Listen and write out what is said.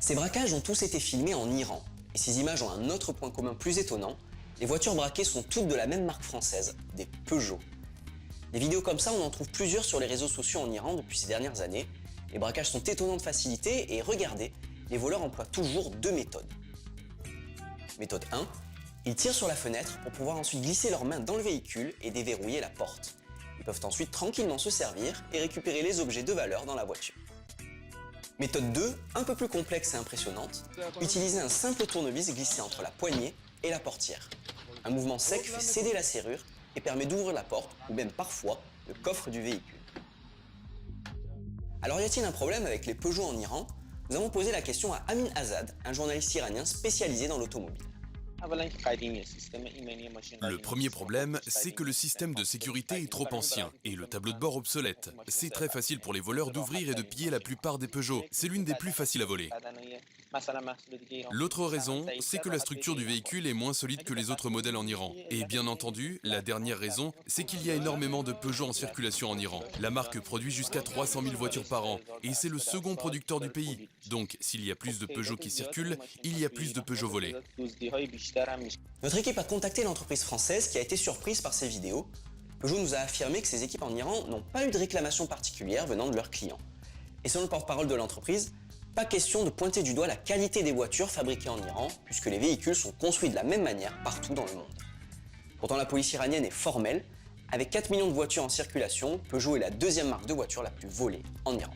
Ces braquages ont tous été filmés en Iran, et ces images ont un autre point commun plus étonnant, les voitures braquées sont toutes de la même marque française, des Peugeot. Des vidéos comme ça, on en trouve plusieurs sur les réseaux sociaux en Iran depuis ces dernières années. Les braquages sont étonnants de facilité et regardez, les voleurs emploient toujours deux méthodes. Méthode 1, ils tirent sur la fenêtre pour pouvoir ensuite glisser leurs mains dans le véhicule et déverrouiller la porte. Ils peuvent ensuite tranquillement se servir et récupérer les objets de valeur dans la voiture. Méthode 2, un peu plus complexe et impressionnante, utiliser un simple tournevis glissé entre la poignée et la portière. Un mouvement sec fait céder la serrure et permet d'ouvrir la porte ou même parfois le coffre du véhicule. Alors y a-t-il un problème avec les Peugeot en Iran? Nous avons posé la question à Amin Azad, un journaliste iranien spécialisé dans l'automobile. Le premier problème, c'est que le système de sécurité est trop ancien et le tableau de bord obsolète. C'est très facile pour les voleurs d'ouvrir et de piller la plupart des Peugeot. C'est l'une des plus faciles à voler. L'autre raison, c'est que la structure du véhicule est moins solide que les autres modèles en Iran. Et bien entendu, la dernière raison, c'est qu'il y a énormément de Peugeot en circulation en Iran. La marque produit jusqu'à 300 000 voitures par an et c'est le second producteur du pays. Donc, s'il y a plus de Peugeot qui circulent, il y a plus de Peugeot volés. Notre équipe a contacté l'entreprise française qui a été surprise par ces vidéos. Peugeot nous a affirmé que ses équipes en Iran n'ont pas eu de réclamations particulières venant de leurs clients. Et selon le porte-parole de l'entreprise, pas question de pointer du doigt la qualité des voitures fabriquées en Iran, puisque les véhicules sont construits de la même manière partout dans le monde. Pourtant, la police iranienne est formelle. Avec 4 millions de voitures en circulation, Peugeot est la deuxième marque de voiture la plus volée en Iran.